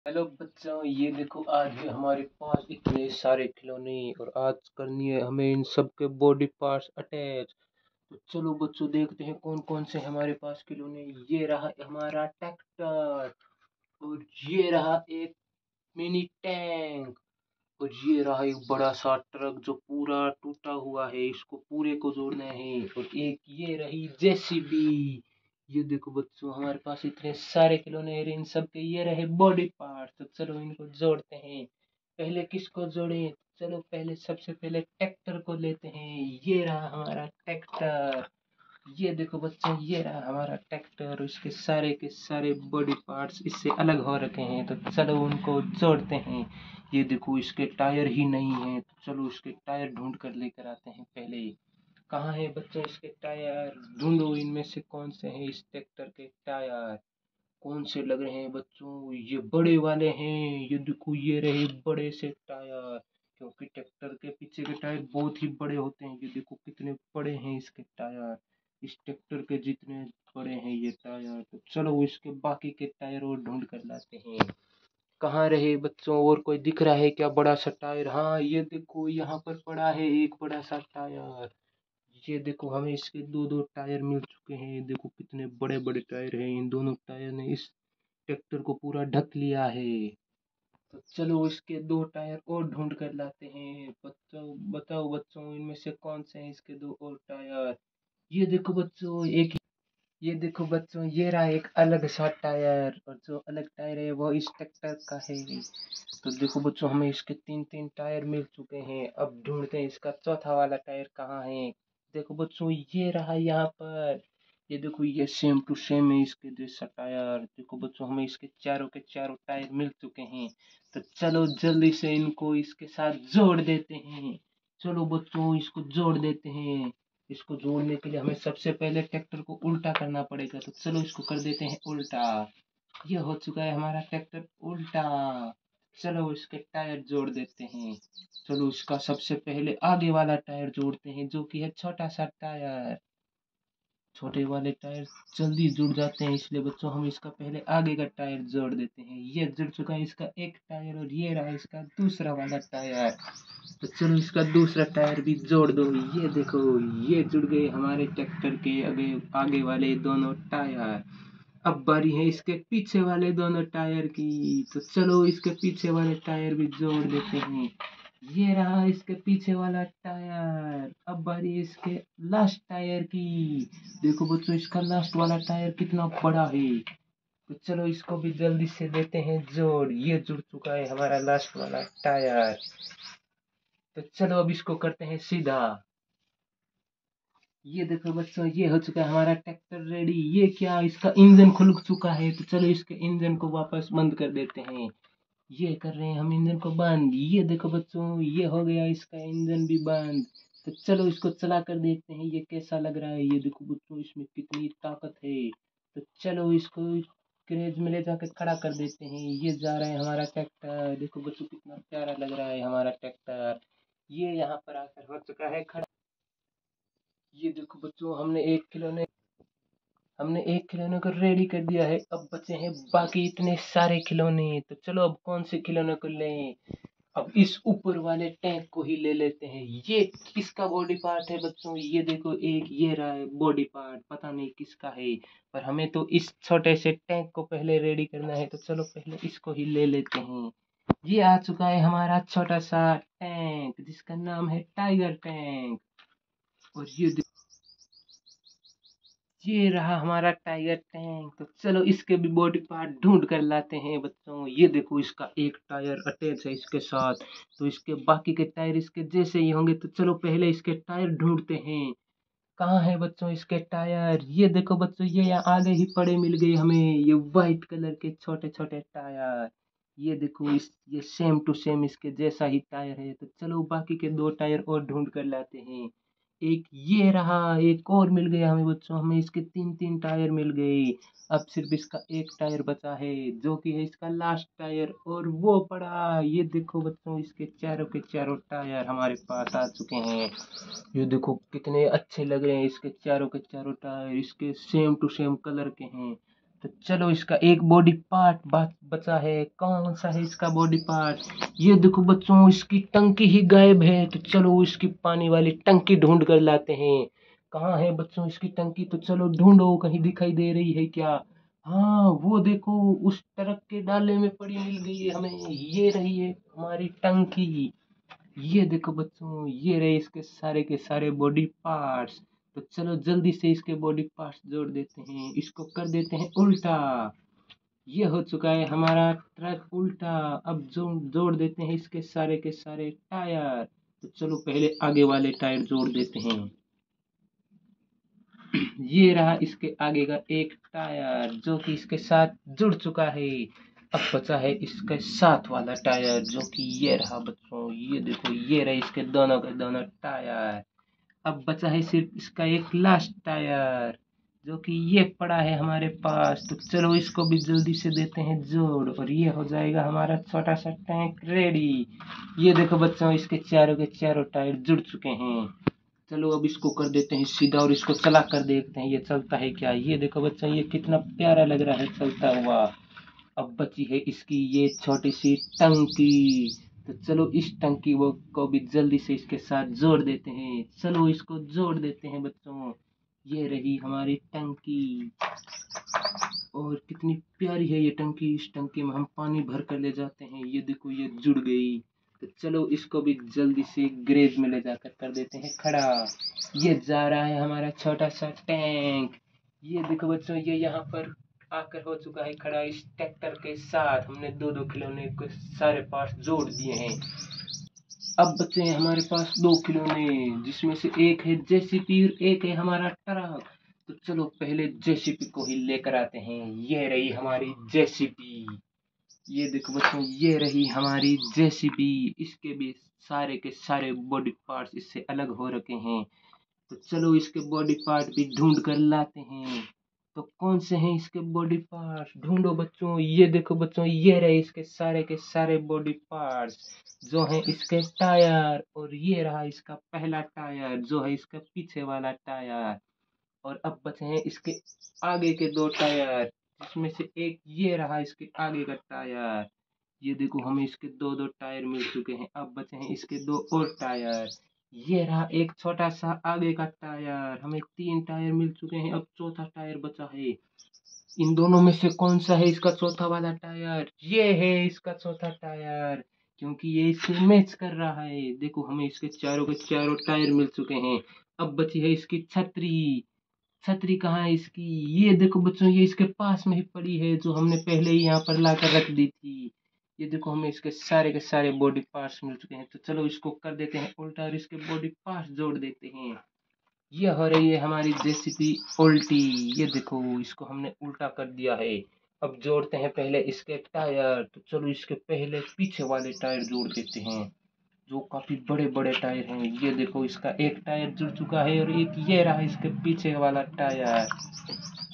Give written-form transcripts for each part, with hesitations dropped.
Hello बच्चों, ये देखो आज है हमारे पास इतने सारे खिलौने और आज करनी है हमें इन सब के बॉडी पार्ट्स अटैच। तो चलो बच्चों देखते हैं कौन कौन से हमारे पास खिलौने। ये रहा हमारा ट्रैक्टर, और ये रहा एक मिनी टैंक, और ये रहा एक बड़ा सा ट्रक जो पूरा टूटा हुआ है, इसको पूरे को जोड़ना है। और एक ये रही जेसीबी। ये देखो बच्चों हमारे पास इतने सारे खिलौने हैं, इन सब के ये रहे बॉडी पार्ट। तो चलो इनको जोड़ते हैं। पहले किसको जोड़े? चलो पहले सबसे पहले ट्रैक्टर को लेते हैं। ये रहा हमारा ट्रैक्टर। ये देखो बच्चों ये रहा हमारा ट्रैक्टर, और इसके सारे के सारे बॉडी पार्ट्स इससे अलग हो रखे हैं। तो चलो उनको जोड़ते हैं। ये देखो इसके टायर ही नहीं है, तो चलो इसके टायर ढूंढ कर लेकर आते हैं। पहले कहाँ है बच्चों इसके टायर? ढूंढो इनमें से कौन से हैं इस ट्रैक्टर के टायर। कौन से लग रहे हैं बच्चों? ये बड़े वाले हैं। ये देखो ये रहे बड़े से टायर, क्योंकि ट्रैक्टर के पीछे के टायर बहुत ही बड़े होते हैं। ये देखो कितने बड़े हैं इसके टायर, इस ट्रैक्टर के जितने बड़े हैं ये टायर। तो चलो इसके बाकी के टायर और ढूंढ कर लाते हैं। कहाँ रहे बच्चों? और कोई दिख रहा है क्या बड़ा सा टायर? हाँ ये देखो यहाँ पर पड़ा है एक बड़ा सा टायर। ये देखो हमें इसके दो दो टायर मिल चुके हैं। देखो कितने बड़े बड़े टायर हैं, इन दोनों टायर ने इस ट्रैक्टर को पूरा ढक लिया है। तो चलो इसके दो टायर और ढूंढ कर लाते हैं। बच्चों बताओ बच्चों इनमें से कौन से हैं इसके दो और टायर? ये देखो बच्चों एक, ये देखो बच्चों ये रहा एक अलग सा टायर, और जो अलग टायर है वो इस ट्रैक्टर का है। तो देखो बच्चों हमें इसके तीन तीन टायर मिल चुके हैं। अब ढूंढते हैं इसका चौथा वाला टायर कहाँ है। देखो बच्चों ये रहा यहाँ पर। ये देखो ये सेम टू सेम है इसके जैसा टायर। देखो बच्चों हमें इसके चारों के चारों टायर मिल चुके हैं। तो चलो जल्दी से इनको इसके साथ जोड़ देते हैं। चलो बच्चों इसको जोड़ देते हैं। इसको जोड़ने के लिए हमें सबसे पहले ट्रैक्टर को उल्टा करना पड़ेगा। तो चलो इसको कर देते हैं उल्टा। ये हो चुका है हमारा ट्रैक्टर उल्टा। चलो इसके टायर जोड़ देते हैं। चलो इसका सबसे पहले आगे वाला टायर जोड़ते हैं, जो कि है छोटा सा टायर। छोटे वाले टायर जल्दी जुड़ जाते हैं, इसलिए बच्चों हम इसका पहले आगे का टायर जोड़ देते हैं। ये जुड़ चुका है इसका एक टायर, और ये रहा इसका दूसरा वाला टायर। तो चलो इसका दूसरा टायर भी जोड़ दो। ये देखो ये जुड़ गए हमारे ट्रैक्टर के आगे आगे वाले दोनों टायर। अब बारी है इसके पीछे वाले दोनों टायर की। तो चलो इसके पीछे वाले टायर भी जोड़ देते हैं। ये रहा इसके पीछे वाला टायर। अब बारी है इसके लास्ट टायर की। देखो बच्चों इसका लास्ट वाला टायर कितना बड़ा है। तो चलो इसको भी जल्दी से देते हैं जोड़। ये जुड़ चुका है हमारा लास्ट वाला टायर। तो चलो अब इसको करते हैं सीधा। ये देखो बच्चों ये हो चुका है हमारा ट्रैक्टर रेडी। ये क्या इसका इंजन खुल चुका है। तो चलो इसके इंजन को वापस बंद कर देते हैं। ये कर रहे हैं हम इंजन को बंद। ये देखो बच्चों ये हो गया इसका इंजन भी बंद। तो चलो इसको चला कर देखते हैं ये कैसा लग रहा है। ये देखो बच्चों इसमें कितनी ताकत है। तो चलो इसको गैरेज में ले जाकर खड़ा कर देते हैं। ये जा रहा है हमारा ट्रैक्टर। देखो बच्चों कितना प्यारा लग रहा है हमारा ट्रैक्टर। ये यहाँ पर आकर हो चुका है खड़ा। ये देखो बच्चों हमने एक खिलौने को रेडी कर दिया है। अब बचे हैं बाकी इतने सारे खिलौने। तो चलो अब कौन से खिलौने को लें? अब इस ऊपर वाले टैंक को ही ले लेते हैं। ये किसका बॉडी पार्ट है बच्चों? ये देखो एक ये रहा है बॉडी पार्ट, पता नहीं किसका है। पर हमें तो इस छोटे से टैंक को पहले रेडी करना है। तो चलो पहले इसको ही ले लेते हैं। ये आ चुका है हमारा छोटा सा टैंक, जिसका नाम है टाइगर टैंक। और ये रहा हमारा टाइगर टैंक। तो चलो इसके भी बॉडी पार्ट ढूंढ कर लाते हैं बच्चों। ये देखो इसका एक टायर अटैच है इसके साथ। तो इसके बाकी के टायर इसके जैसे ही होंगे। तो चलो पहले इसके टायर ढूंढते हैं। कहाँ है बच्चों इसके टायर? ये देखो बच्चों ये यहाँ आगे ही पड़े मिल गए हमें, ये वाइट कलर के छोटे छोटे टायर। ये देखो इस ये सेम टू सेम इसके जैसा ही टायर है। तो चलो बाकी के दो टायर और ढूंढ कर लाते हैं। एक ये रहा, एक और मिल गया हमें बच्चों। हमें इसके तीन तीन टायर मिल गए। अब सिर्फ इसका एक टायर बचा है, जो कि है इसका लास्ट टायर, और वो पड़ा। ये देखो बच्चों इसके चारों के चारों टायर हमारे पास आ चुके हैं। ये देखो कितने अच्छे लग रहे हैं इसके चारों के चारों टायर, इसके सेम टू सेम कलर के हैं। तो चलो इसका एक बॉडी पार्ट बचा है। कौन सा है इसका बॉडी पार्ट? ये देखो बच्चों, इसकी टंकी ही गायब है। तो चलो इसकी पानी वाली टंकी ढूंढ कर लाते हैं। कहाँ है बच्चों इसकी टंकी? तो चलो ढूंढो, कहीं दिखाई दे रही है क्या? हाँ वो देखो, उस ट्रक के डाले में पड़ी मिल गई है हमें। ये रही है हमारी टंकी। ये देखो बच्चों, ये रहे इसके सारे के सारे बॉडी पार्ट्स। तो चलो जल्दी से इसके बॉडी पार्ट्स जोड़ देते हैं, इसको कर देते हैं उल्टा। ये हो चुका है हमारा ट्रक उल्टा। अब जो जोड़ देते हैं इसके सारे के सारे टायर। तो चलो पहले आगे वाले टायर जोड़ देते हैं। ये रहा इसके आगे का एक टायर जो कि इसके साथ जुड़ चुका है। अब बचा है इसके साथ वाला टायर जो कि ये रहा बच्चों। ये देखो, ये रहे इसके दोनों के दोनों टायर। अब बचा है सिर्फ इसका एक लास्ट टायर जो कि ये पड़ा है हमारे पास। तो चलो इसको भी जल्दी से देते हैं जोड़, और ये हो जाएगा हमारा छोटा सा टैंक रेडी। ये देखो बच्चों, इसके चारों के चारों टायर जुड़ चुके हैं। चलो अब इसको कर देते हैं सीधा और इसको चला कर देखते हैं ये चलता है क्या। ये देखो बच्चों, ये कितना प्यारा लग रहा है चलता हुआ। अब बची है इसकी ये छोटी सी टंकी। तो चलो इस टंकी वो को भी जल्दी से इसके साथ जोड़ देते हैं। चलो इसको जोड़ देते हैं बच्चों। ये रही हमारी टंकी, और कितनी प्यारी है ये टंकी। इस टंकी में हम पानी भर कर ले जाते हैं। ये देखो, ये जुड़ गई। तो चलो इसको भी जल्दी से गैरेज में ले जाकर कर देते हैं खड़ा। ये जा रहा है हमारा छोटा सा टैंक। ये देखो बच्चों, ये यहाँ पर आकर हो चुका है खड़ा। इस ट्रैक्टर के साथ हमने दो दो खिलौने के सारे पार्ट जोड़ दिए हैं। अब बचे हैं हमारे पास दो खिलौने, जिसमें से एक है जेसीपी और एक है हमारा ट्रक। तो चलो पहले जेसीपी को ही लेकर आते हैं। ये रही हमारी जेसीपी। ये देखो बच्चों, ये रही हमारी जेसीबी। इसके भी सारे के सारे बॉडी पार्ट्स इससे अलग हो रखे हैं। तो चलो इसके बॉडी पार्ट भी ढूंढ कर लाते हैं। तो कौन से हैं इसके बॉडी पार्ट्स? ढूंढो बच्चों। ये देखो बच्चों, ये रहे इसके सारे के सारे बॉडी पार्ट्स जो हैं इसके टायर। और ये रहा इसका पहला टायर जो है इसका पीछे वाला टायर। और अब बचे हैं इसके आगे के दो टायर, जिसमें से एक ये रहा इसके आगे का टायर। ये देखो, हमें इसके दो दो टायर मिल चुके हैं। अब बचे हैं इसके दो और टायर। ये रहा एक छोटा सा आगे का टायर। हमें तीन टायर मिल चुके हैं, अब चौथा टायर बचा है। इन दोनों में से कौन सा है इसका चौथा वाला टायर? ये है इसका चौथा टायर, क्योंकि ये इससे मैच कर रहा है। देखो, हमें इसके चारों के चारों टायर मिल चुके हैं। अब बची है इसकी छतरी। छतरी कहाँ है इसकी? ये देखो बच्चों, ये इसके पास में ही पड़ी है, जो हमने पहले ही यहाँ पर लाकर रख दी थी। ये देखो, हमें इसके सारे के सारे बॉडी पार्ट्स मिल चुके हैं। तो चलो इसको कर देते हैं उल्टा और इसके बॉडी पार्ट्स जोड़ देते हैं। ये हो रही है हमारी जेसीबी उल्टी। ये देखो, इसको हमने उल्टा कर दिया है। अब जोड़ते हैं पहले इसके टायर। तो चलो इसके पहले पीछे वाले टायर जोड़ देते हैं, जो काफी बड़े बड़े टायर हैं। ये देखो, इसका एक टायर जुड़ चुका है, और एक ये रहा इसके पीछे वाला टायर।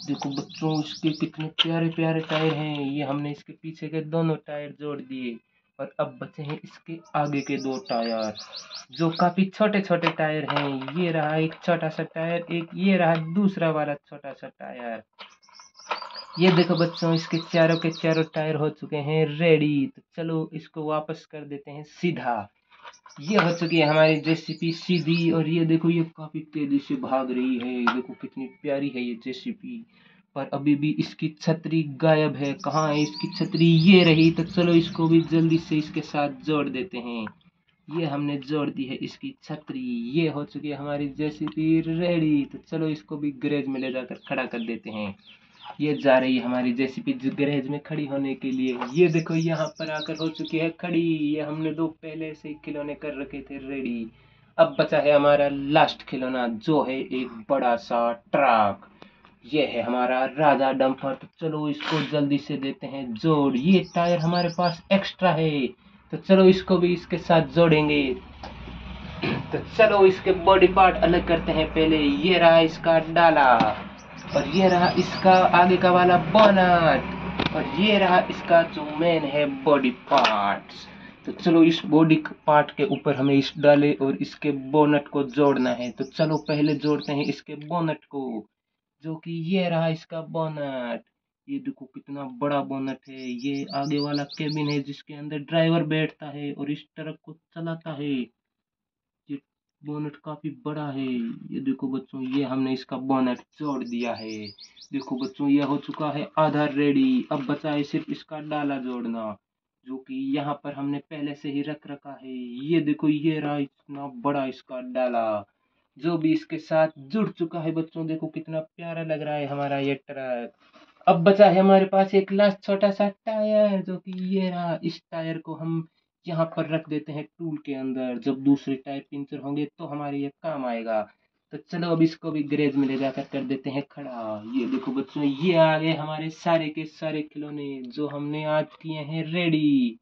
देखो बच्चों, इसके कितने प्यारे प्यारे टायर हैं। ये हमने इसके पीछे के दोनों टायर जोड़ दिए। और अब बचे हैं इसके आगे के दो टायर, जो काफी छोटे छोटे टायर हैं। ये रहा एक छोटा सा टायर, एक ये रहा दूसरा वाला छोटा सा टायर। ये देखो बच्चों, इसके चारों के चारों टायर हो चुके हैं रेडी। तो चलो इसको वापस कर देते हैं सीधा। ये हो चुकी है हमारी जेसीपी सीधी। और ये देखो, ये काफी तेजी से भाग रही है। देखो कितनी प्यारी है ये जेसीपी। पर अभी भी इसकी छतरी गायब है। कहाँ है इसकी छतरी? ये रही। तो चलो इसको भी जल्दी से इसके साथ जोड़ देते हैं। ये हमने जोड़ दी है इसकी छतरी। ये हो चुकी है हमारी जेसीपी रेडी। तो चलो इसको भी गैरेज में ले जाकर खड़ा कर देते हैं। ये जा रही है हमारी जेसीबी गैरेज में खड़ी होने के लिए। ये देखो, यहाँ पर आकर हो चुकी है खड़ी। ये हमने दो पहले से खिलौने कर रखे थे रेडी। अब बचा है हमारा लास्ट खिलौना, जो है एक बड़ा सा ट्रक। ये है हमारा राजा डंपर। तो चलो इसको जल्दी से देते हैं जोड़। ये टायर हमारे पास एक्स्ट्रा है, तो चलो इसको भी इसके साथ जोड़ेंगे। तो चलो इसके बॉडी पार्ट अलग करते हैं पहले। ये रहा इसका डाला, और ये रहा इसका आगे का वाला बोनट, और ये रहा इसका जो मेन है बॉडी पार्ट्स। तो चलो इस बॉडी पार्ट के ऊपर हमें इस डाले और इसके बोनट को जोड़ना है। तो चलो पहले जोड़ते हैं इसके बोनट को, जो कि ये रहा इसका बोनट। ये देखो कितना बड़ा बोनट है। ये आगे वाला केबिन है जिसके अंदर ड्राइवर बैठता है और इस ट्रक को चलाता है। ये बोनट काफी बड़ा है। ये देखो बच्चों, ये हमने इसका बोनट जोड़ दिया है। देखो बच्चों, ये हो चुका है आधा रेडी। अब बचा है सिर्फ इसका डाला जोड़ना, जो कि यहाँ पर हमने पहले से ही रख रखा है। ये देखो, ये रहा इतना बड़ा इसका डाला, जो भी इसके साथ जुड़ चुका है। बच्चों देखो कितना प्यारा लग रहा है हमारा ये ट्रक। अब बचा है हमारे पास एक लास्ट छोटा सा टायर, जो कि ये रहा। इस टायर को हम यहाँ पर रख देते हैं टूल के अंदर। जब दूसरे टायर पंचर होंगे तो हमारे ये काम आएगा। तो चलो अब इसको भी गैरेज में ले जाकर कर देते हैं खड़ा। ये देखो बच्चों, ये आ गए हमारे सारे के सारे खिलौने जो हमने आज किए हैं रेडी।